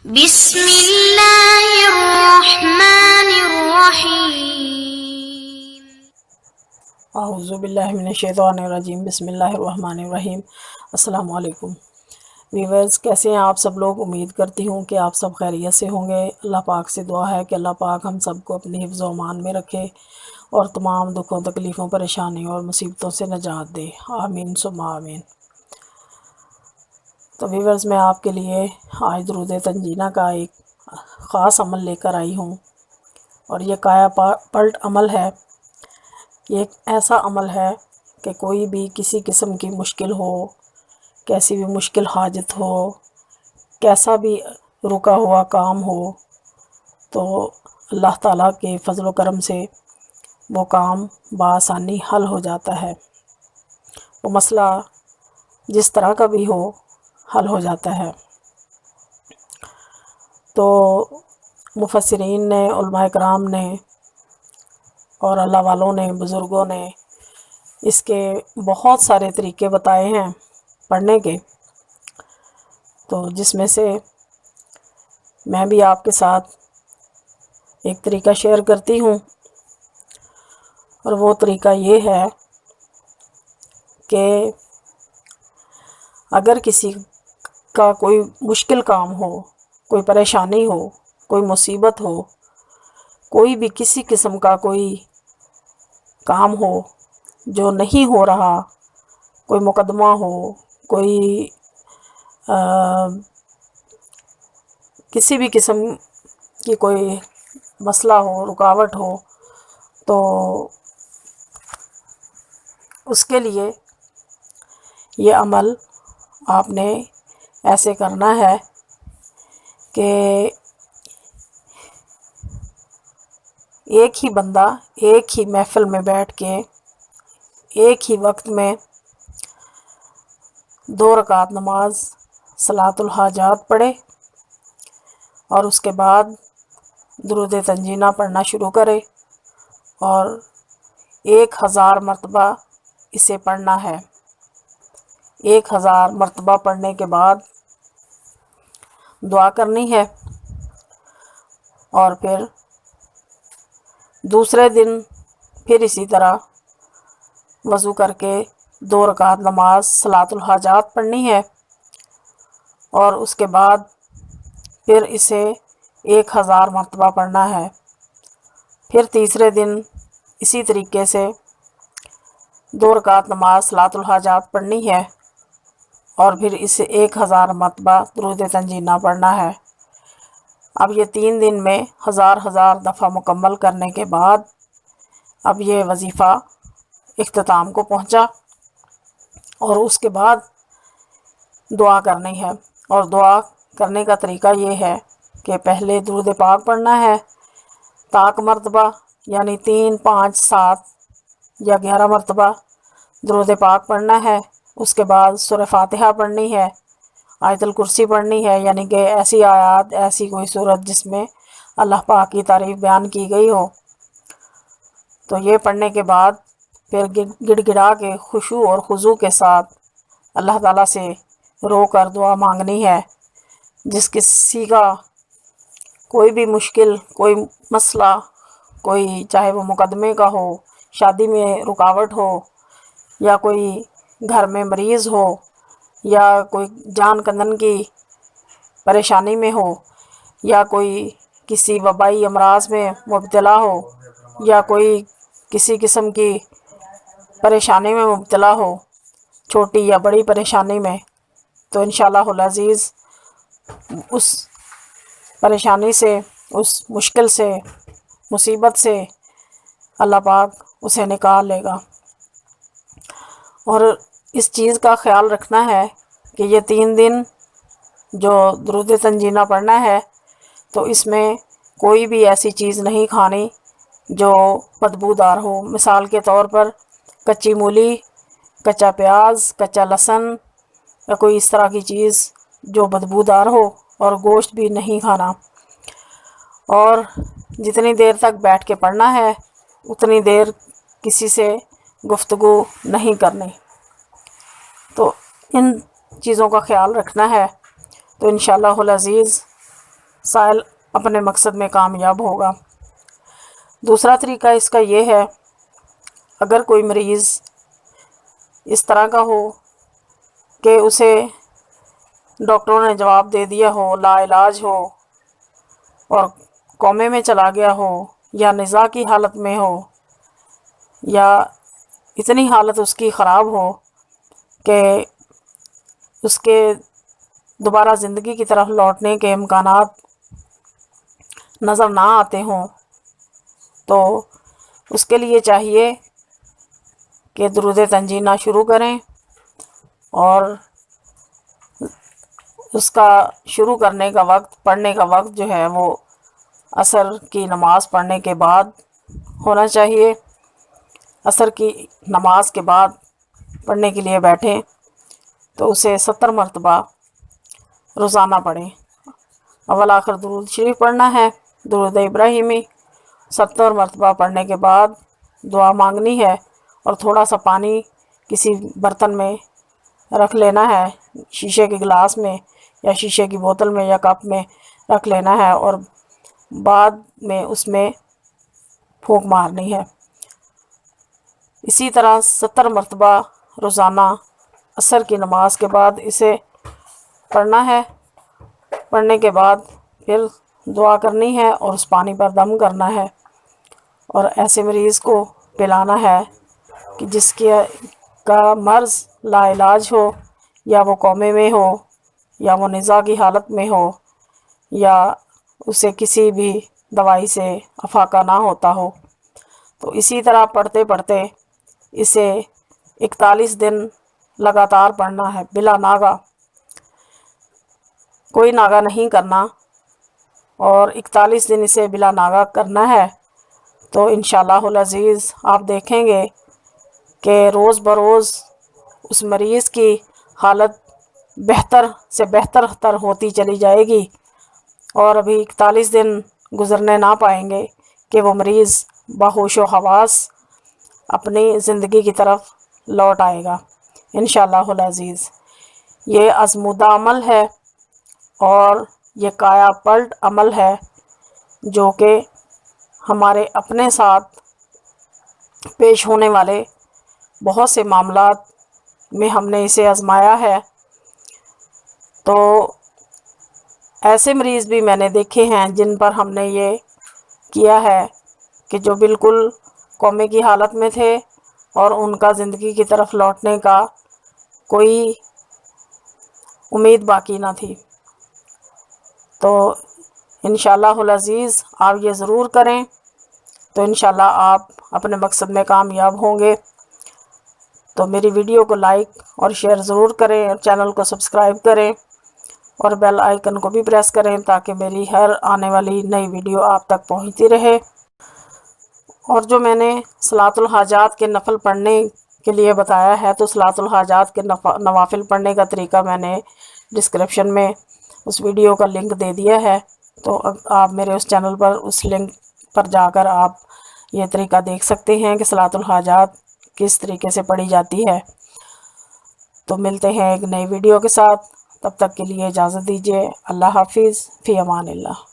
بسم اللہ الرحمن الرحیم۔ اعوذ باللہ من الشیطان الرجیم، بسم اللہ الرحمن الرحیم۔ السلام علیکم ویورز، کیسے ہیں آپ سب لوگ؟ امید کرتی ہوں کہ آپ سب خیریت سے ہوں گے۔ اللہ پاک سے دعا ہے کہ اللہ پاک ہم سب کو اپنی حفظ و امان میں رکھے اور تمام دکھوں تکلیفوں پریشانیوں اور مصیبتوں سے نجات دے، آمین ثم آمین۔ تو ویورز، میں آپ کے لیے آج درود تنجینہ کا ایک خاص عمل لے کر آئی ہوں، اور یہ کایا پلٹ عمل ہے۔ یہ ایک ایسا عمل ہے کہ کوئی بھی کسی قسم کی مشکل ہو، کیسی بھی مشکل حاجت ہو، کیسا بھی رکا ہوا کام ہو، تو اللہ تعالیٰ کے فضل و کرم سے وہ کام بآسانی حل ہو جاتا ہے۔ وہ مسئلہ جس طرح کا بھی ہو حل ہو جاتا ہے۔ تو مفسرین نے، علماء کرام نے اور اللہ والوں نے، بزرگوں نے اس کے بہت سارے طریقے بتائے ہیں پڑھنے کے، تو جس میں سے میں بھی آپ کے ساتھ ایک طریقہ شیئر کرتی ہوں، اور وہ طریقہ یہ ہے کہ اگر کسی کا کوئی مشکل کام ہو، کوئی پریشانی ہو، کوئی مصیبت ہو، کوئی بھی کسی قسم کا کوئی کام ہو جو نہیں ہو رہا، کوئی مقدمہ ہو، کوئی کسی بھی قسم کی کوئی مسئلہ ہو، رکاوٹ ہو، تو اس کے لیے یہ عمل آپ نے ایسے کرنا ہے کہ ایک ہی بندہ ایک ہی محفل میں بیٹھ کے ایک ہی وقت میں 2 رکعت نماز صلاۃ الحاجات پڑھے، اور اس کے بعد درود تنجینہ پڑھنا شروع کرے، اور 1000 مرتبہ اسے پڑھنا ہے۔ 1000 مرتبہ پڑھنے کے بعد دعا کرنی ہے، اور پھر دوسرے دن پھر اسی طرح وضو کر کے 2 رکعت نماز صلاۃ الحاجات پڑھنی ہے، اور اس کے بعد پھر اسے 1000 مرتبہ پڑھنا ہے۔ پھر تیسرے دن اسی طریقے سے 2 رکعت نماز صلاۃ الحاجات پڑھنی ہے، اور پھر اسے 1000 مرتبہ درود تنجینہ پڑھنا ہے۔ اب یہ 3 دن میں 1000 دفعہ مکمل کرنے کے بعد اب یہ وظیفہ اختتام کو پہنچا، اور اس کے بعد دعا کرنی ہے۔ اور دعا کرنے کا طریقہ یہ ہے کہ پہلے درود پاک پڑھنا ہے طاق مرتبہ، یعنی 3، 5، 7 یا 11 مرتبہ درود پاک پڑھنا ہے۔ اس کے بعد سورہ فاتحہ پڑھنی ہے، آیت الکرسی پڑھنی ہے، یعنی کہ ایسی آیات، ایسی کوئی صورت جس میں اللہ پاک کی تعریف بیان کی گئی ہو۔ تو یہ پڑھنے کے بعد پھر گڑ گڑا کے خشوع اور خضوع کے ساتھ اللہ تعالیٰ سے رو کر دعا مانگنی ہے۔ جس کسی کا کوئی بھی مشکل، کوئی مسئلہ، کوئی چاہے وہ مقدمے کا ہو، شادی میں رکاوٹ ہو، یا کوئی گھر میں مریض ہو، یا کوئی جان کندن کی پریشانی میں ہو، یا کوئی کسی وبائی امراض میں مبتلا ہو، یا کوئی کسی قسم کی پریشانی میں مبتلا ہو، چھوٹی یا بڑی پریشانی میں، تو انشاءاللہ العزیز اس پریشانی سے، اس مشکل سے، مصیبت سے اللہ پاک اسے نکال لے گا۔ اور اس چیز کا خیال رکھنا ہے کہ یہ 3 دن جو درود تنجینہ پڑھنا ہے، تو اس میں کوئی بھی ایسی چیز نہیں کھانی جو بدبودار ہو۔ مثال کے طور پر کچی مولی، کچا پیاز، کچا لہسن، یا کوئی اس طرح کی چیز جو بدبودار ہو، اور گوشت بھی نہیں کھانا۔ اور جتنی دیر تک بیٹھ کے پڑھنا ہے اتنی دیر کسی سے گفتگو نہیں کرنی۔ تو ان چیزوں کا خیال رکھنا ہے، تو انشاءاللہ العزیز سائل اپنے مقصد میں کامیاب ہوگا۔ دوسرا طریقہ اس کا یہ ہے، اگر کوئی مریض اس طرح کا ہو کہ اسے ڈاکٹروں نے جواب دے دیا ہو، لا علاج ہو اور کومے میں چلا گیا ہو، یا نزا کی حالت میں ہو، یا اتنی حالت اس کی خراب ہو کہ اس کے دوبارہ زندگی کی طرف لوٹنے کے امکانات نظر نہ آتے ہوں، تو اس کے لیے چاہیے کہ درود تنجینہ شروع کریں، اور اس کا شروع کرنے کا وقت، پڑھنے کا وقت جو ہے وہ عصر کی نماز پڑھنے کے بعد ہونا چاہیے۔ عصر کی نماز کے بعد پڑھنے کے لیے بیٹھیں تو اسے 70 مرتبہ روزانہ پڑھیں۔ اول آخر درود شریف پڑھنا ہے، درود ابراہیمی 70 مرتبہ پڑھنے کے بعد دعا مانگنی ہے، اور تھوڑا سا پانی کسی برتن میں رکھ لینا ہے، شیشے کے گلاس میں یا شیشے کی بوتل میں یا کپ میں رکھ لینا ہے، اور بعد میں اس میں پھونک مارنی ہے۔ اسی طرح 70 مرتبہ روزانہ عصر کی نماز کے بعد اسے پڑھنا ہے۔ پڑھنے کے بعد پھر دعا کرنی ہے اور اس پانی پر دم کرنا ہے، اور ایسے مریض کو پلانا ہے کہ جس کا مرض لا علاج ہو، یا وہ کومے میں ہو، یا وہ نزا کی حالت میں ہو، یا اسے کسی بھی دوائی سے افاقہ نہ ہوتا ہو۔ تو اسی طرح پڑھتے پڑھتے اسے 41 دن لگاتار پڑھنا ہے، بلا ناغہ، کوئی ناغہ نہیں کرنا، اور 41 دن اسے بلا ناغہ کرنا ہے۔ تو انشاءاللہ العزیز آپ دیکھیں گے کہ روز بروز اس مریض کی حالت بہتر سے بہتر تر ہوتی چلی جائے گی، اور ابھی 41 دن گزرنے نہ پائیں گے کہ وہ مریض بہوش و حواس اپنی زندگی کی طرف لوٹ آئے گا انشاءاللہ العزیز۔ یہ آزمودہ عمل ہے، اور یہ کایا پلٹ عمل ہے، جو کہ ہمارے اپنے ساتھ پیش ہونے والے بہت سے معاملات میں ہم نے اسے آزمایا ہے۔ تو ایسے مریض بھی میں نے دیکھے ہیں جن پر ہم نے یہ کیا ہے کہ جو بالکل کومے کی حالت میں تھے، اور ان کا زندگی کی طرف لوٹنے کا کوئی امید باقی نہ تھی۔ تو انشاءاللہ العزیز آپ یہ ضرور کریں، تو انشاءاللہ آپ اپنے مقصد میں کامیاب ہوں گے۔ تو میری ویڈیو کو لائک اور شیئر ضرور کریں، اور چینل کو سبسکرائب کریں، اور بیل آئیکن کو بھی پریس کریں تاکہ میری ہر آنے والی نئی ویڈیو آپ تک پہنچتی رہے۔ اور جو میں نے صلاۃ الحاجات کے نفل پڑھنے کے لیے بتایا ہے، تو صلاۃ الحاجات کے نوافل پڑھنے کا طریقہ میں نے ڈسکرپشن میں اس ویڈیو کا لنک دے دیا ہے، تو آپ میرے اس چینل پر اس لنک پر جا کر آپ یہ طریقہ دیکھ سکتے ہیں کہ صلاۃ الحاجات کس طریقے سے پڑھی جاتی ہے۔ تو ملتے ہیں ایک نئی ویڈیو کے ساتھ، تب تک کے لیے اجازت دیجیے۔ اللہ حافظ، فی امان اللہ۔